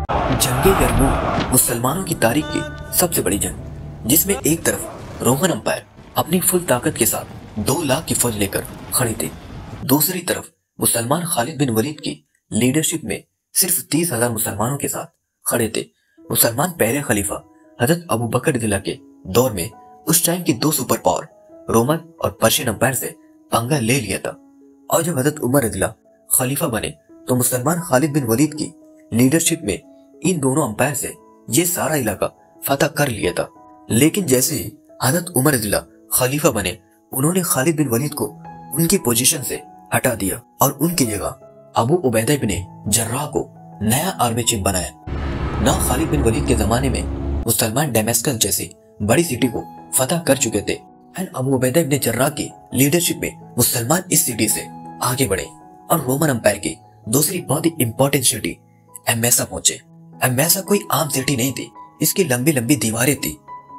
जंगे यरमूक मुसलमानों की तारीख की सबसे बड़ी जंग, जिसमें एक तरफ रोमन अंपायर अपनी फुल ताकत के साथ 2 लाख की फौज लेकर खड़ी थी, दूसरी तरफ मुसलमान खालिद बिन वलीद की लीडरशिप में सिर्फ 30,000 मुसलमानों के साथ खड़े थे। मुसलमान पहले खलीफा हजरत अबू बकर रज़ियल्लाहु के दौर में उस टाइम की 2 सुपर पावर रोमन और पर्शियन अंपायर से पंगा ले लिया था, और जब हजरत उमर रज़ियल्लाहु खलीफा बने तो मुसलमान खालिद बिन वलीद की लीडरशिप में इन दोनों अंपायर से ये सारा इलाका फतह कर लिया था। लेकिन जैसे ही हजरत उमर रज़ियल्लाहु खलीफा बने, उन्होंने खालिद बिन वलीद को उनकी पोजीशन से हटा दिया और उनकी जगह अबू उबैदा इब्ने जर्राह को नया आर्मी चीफ बनाया। ना खालिद बिन वलीद के जमाने में मुसलमान डेमेस्कस जैसी बड़ी सिटी को फतह कर चुके थे, and Abu Ubaidah ibn Jarrah की लीडरशिप में मुसलमान इस सिटी से आगे बढ़े और रोमन अंपायर की दूसरी बहुत ही इंपॉर्टेंट सिटी एमेसा पहुंचे। एमेसा कोई आम सिटी नहीं थी, इसकी लंबी लंबी दीवारें थी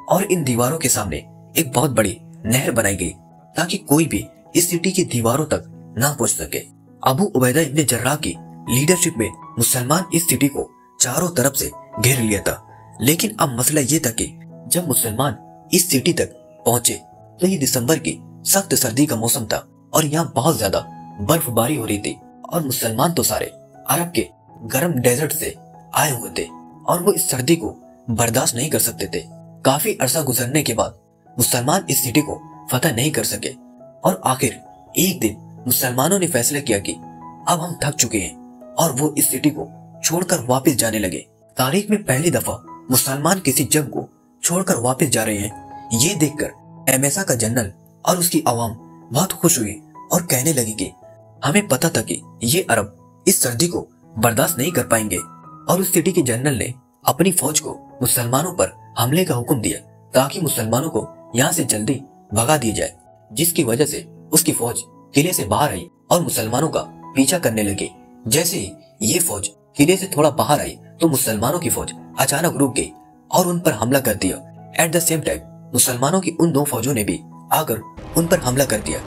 और इन दीवारों के सामने एक बहुत बड़ी नहर बनाई गई ताकि कोई भी इस सिटी की दीवारों तक ना पहुंच सके। अबू उबैदा इब्ने जर्राह की लीडरशिप में मुसलमान इस सिटी को चारों तरफ से घेर लिया था। लेकिन अब मसला ये था कि जब मुसलमान इस सिटी तक पहुंचे तो ये दिसंबर की सख्त सर्दी का मौसम था और यहाँ बहुत ज्यादा बर्फबारी हो रही थी, और मुसलमान तो सारे अरब के गर्म डेजर्ट से आए हुए थे और वो इस सर्दी को बर्दाश्त नहीं कर सकते थे। काफी अरसा गुजरने के बाद मुसलमान इस सिटी को फतह नहीं कर सके और आखिर एक दिन मुसलमानों ने फैसला किया कि अब हम थक चुके हैं और वो इस सिटी को छोड़कर वापस जाने लगे। तारीख में पहली दफा मुसलमान किसी जंग को छोड़कर वापस जा रहे हैं, ये देखकर एमेसा का जनरल और उसकी आवाम बहुत खुश हुई और कहने लगी कि हमें पता था कि ये अरब इस सर्दी को बर्दाश्त नहीं कर पाएंगे, और उस सिटी के जनरल ने अपनी फौज को मुसलमानों पर हमले का हुक्म दिया ताकि मुसलमानों को यहाँ से जल्दी भगा दिया जाए, जिसकी वजह से उसकी फौज किले से बाहर आई और मुसलमानों का पीछा करने लगी। जैसे ही ये फौज किले से थोड़ा बाहर आई तो मुसलमानों की फौज अचानक रुक गई और उन पर हमला कर दिया। एट द सेम टाइम मुसलमानों की उन 2 फौजों ने भी आकर उन पर हमला कर दिया।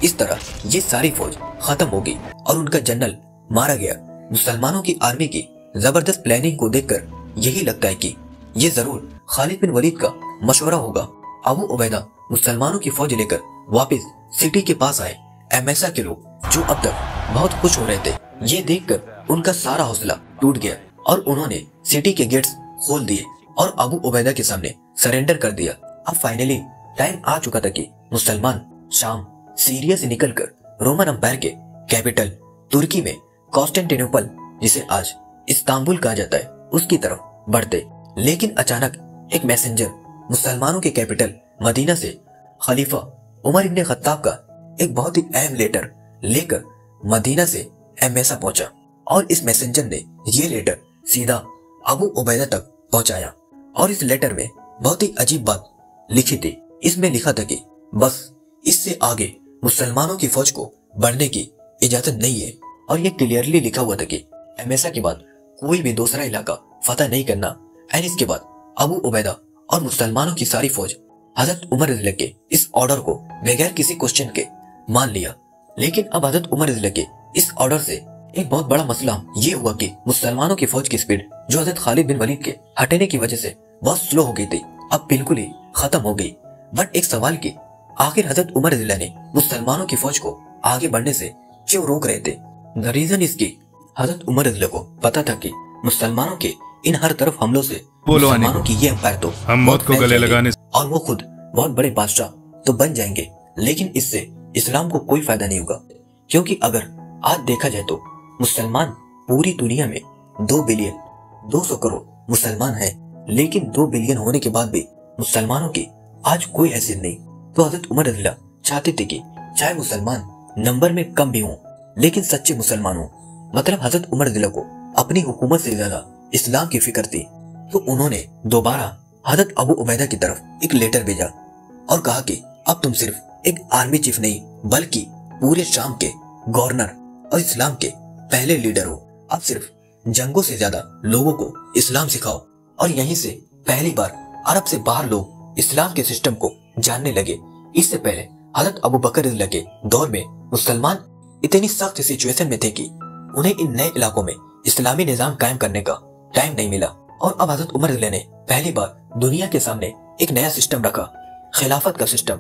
इस तरह ये सारी फौज खत्म हो गई और उनका जनरल मारा गया। मुसलमानों की आर्मी की जबरदस्त प्लानिंग को देखकर यही लगता है कि ये जरूर खालिद बिन वलीद का मशवरा होगा। अबू उबैदा मुसलमानों की फौज लेकर वापस सिटी के पास आए। एमेसा के लोग जो अब तक बहुत खुश हो रहे थे, ये देखकर उनका सारा हौसला टूट गया और उन्होंने सिटी के गेट्स खोल दिए और अबू उबैदा के सामने सरेंडर कर दिया। अब फाइनली टाइम आ चुका था कि मुसलमान शाम सीरिया से निकलकर रोमन अंपायर के कैपिटल तुर्की में कॉन्स्टेंटिनोपल, जिसे आज इस्तांबुल कहा जाता है, उसकी तरफ बढ़ते। लेकिन अचानक एक मैसेंजर मुसलमानों के कैपिटल मदीना से खलीफा उमर इब्ने खत्ताब का एक बहुत ही अहम लेटर लेकर मदीना से एमेसा पहुंचा, और इस मैसेंजर ने ये लेटर सीधा अबू उबैदा तक पहुंचाया। और इस लेटर में बहुत ही अजीब बात लिखी थी। इसमें लिखा था कि बस इससे आगे मुसलमानों की फौज को बढ़ने की इजाजत नहीं है, और ये क्लियरली लिखा हुआ था कि एमेसा के बाद कोई भी दूसरा इलाका फतह नहीं करना। एंड इसके बाद अबू उबैदा और मुसलमानों की सारी फौज हजरत उमर रज़ियल्लाहु के इस ऑर्डर को बगैर किसी क्वेश्चन के मान लिया। लेकिन अब हजरत उमर रज़ियल्लाहु के इस ऑर्डर से एक बहुत बड़ा मसला ये हुआ कि मुसलमानों की फौज की स्पीड जो हजरत खालिद बिन वलीद के हटने की वजह से बहुत स्लो हो गई थी, अब बिल्कुल ही खत्म हो गई। बट एक सवाल की आखिर हजरत उमर रज़ियल्लाहु ने मुसलमानों की फौज को आगे बढ़ने से क्यों रोक रहे थे? द रीजन इज कि हजरत उमर रज़ियल्लाहु को पता था कि मुसलमानों के इन हर तरफ हमलों से मुसलमानों की ये एम्पायर तो हम मौत को गले लगाने और वो खुद बहुत बड़े बादशाह तो बन जाएंगे, लेकिन इससे इस्लाम को कोई फायदा नहीं होगा। क्योंकि अगर आज देखा जाए तो मुसलमान पूरी दुनिया में 2 बिलियन 200 करोड़ मुसलमान हैं, लेकिन 2 बिलियन होने के बाद भी मुसलमानों की आज कोई हैसियत नहीं। तो हजरत उमर रज़ियल्लाहु चाहते थे कि चाहे मुसलमान नंबर में कम भी हों, लेकिन सच्चे मुसलमान हों। मतलब हजरत उमर रज़ियल्लाहु को अपनी हुकूमत से ज्यादा इस्लाम की फिक्र थी। तो उन्होंने दोबारा हजरत अबू उबैदा की तरफ एक लेटर भेजा और कहा कि अब तुम सिर्फ एक आर्मी चीफ नहीं बल्कि पूरे शाम के गवर्नर और इस्लाम के पहले लीडर हो। अब सिर्फ जंगों से ज्यादा लोगों को इस्लाम सिखाओ, और यहीं से पहली बार अरब से बाहर लोग इस्लाम के सिस्टम को जानने लगे। इससे पहले हजरत अबू बकर रज़ियल्लाहु के दौर में मुसलमान इतनी सख्त सिचुएशन में थे कि उन्हें इन नए इलाकों में इस्लामी निजाम कायम करने का टाइम नहीं मिला और अब हजरत उमर रज़ियल्लाहु ने पहली बार दुनिया के सामने एक नया सिस्टम रखा, खिलाफत का सिस्टम।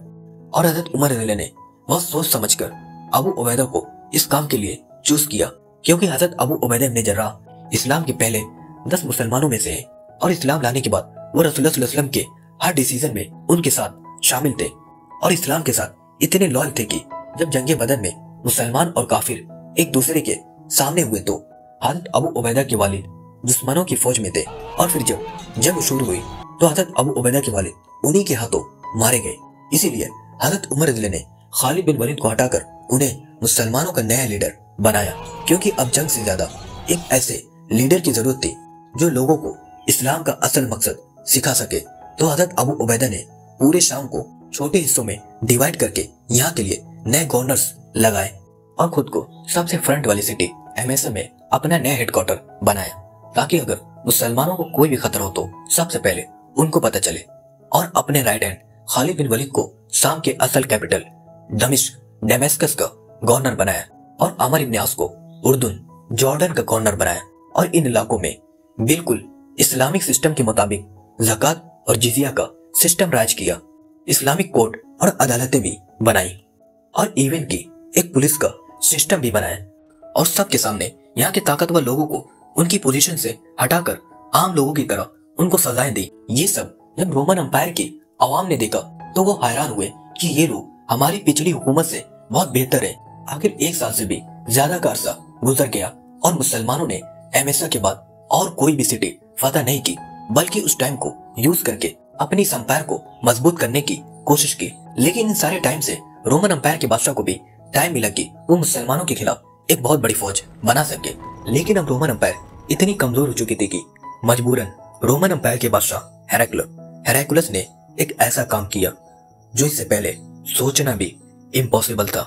और हजरत उमर रज़ियल्लाहु ने बहुत सोच समझकर अबू उबैदा को इस काम के लिए चूज किया, क्योंकि हजरत अबू उबैदा इब्न जर्राह इस्लाम के पहले 10 मुसलमानों में से हैं और इस्लाम लाने के बाद वो रसूलुल्लाह सल्लल्लाहु अलैहि वसल्लम के हर डिसीजन में उनके साथ शामिल थे और इस्लाम के साथ इतने लॉयल थे कि जब जंगे बदर में मुसलमान और काफिर एक दूसरे के सामने हुए तो हजरत अबू उबैदा के वालिद दुश्मनों की फौज में थे और फिर जब जंग शुरू हुई तो हजरत अबू उबैदा के वालिद उन्हीं के हाथों मारे गए। इसीलिए हजरत उमर रज़ियल्लाहु ने खालिद बिन वलीद को हटाकर उन्हें मुसलमानों का नया लीडर बनाया, क्योंकि अब जंग से ज्यादा एक ऐसे लीडर की जरूरत थी जो लोगों को इस्लाम का असल मकसद सिखा सके। तो हजरत अबू उबैदा ने पूरे शाम को छोटे हिस्सों में डिवाइड करके यहाँ के लिए नए गवर्नर्स लगाए और खुद को सबसे फ्रंट वाली सिटी एमएसए में अपना नया हेडक्वार्टर बनाया, ताकि अगर मुसलमानों को कोई भी खतरा हो तो सबसे पहले उनको पता चले। और अपने राइट हैंड खालिद बिन वलीद को शाम के असल कैपिटल डेमेस्कस का गवर्नर बनाया और अमर इब्न आस को उर्दुन जॉर्डन का गवर्नर बनाया और इन इलाकों में बिल्कुल इस्लामिक सिस्टम के मुताबिक ज़कात और जिजिया का सिस्टम राज किया। इस्लामिक कोर्ट और अदालतें भी बनाई और इवन की एक पुलिस का सिस्टम भी बनाया और सबके सामने यहाँ के ताकतवर लोगों को उनकी पोजीशन से हटाकर आम लोगों की तरह उनको सजाएं दी। ये सब जब रोमन एम्पायर की आवाम ने देखा तो वो हैरान हुए कि ये लोग हमारी पिछली हुकूमत से बहुत बेहतर है। आखिर 1 साल से भी ज्यादा का अरसा गुजर गया और मुसलमानों ने एमएसए के बाद और कोई भी सिटी फतह नहीं की, बल्कि उस टाइम को यूज करके अपनी एम्पायर को मजबूत करने की कोशिश की। लेकिन इन सारे टाइम से रोमन एम्पायर के बादशाह को भी टाइम मिला कि वो मुसलमानों के खिलाफ एक बहुत बड़ी फौज बना सके। लेकिन अब रोमन एम्पायर इतनी कमजोर हो चुकी थी कि मजबूरन रोमन एम्पायर के बादशाह हेराक्लुस ने एक ऐसा काम किया जो इससे पहले सोचना भी इम्पॉसिबल था।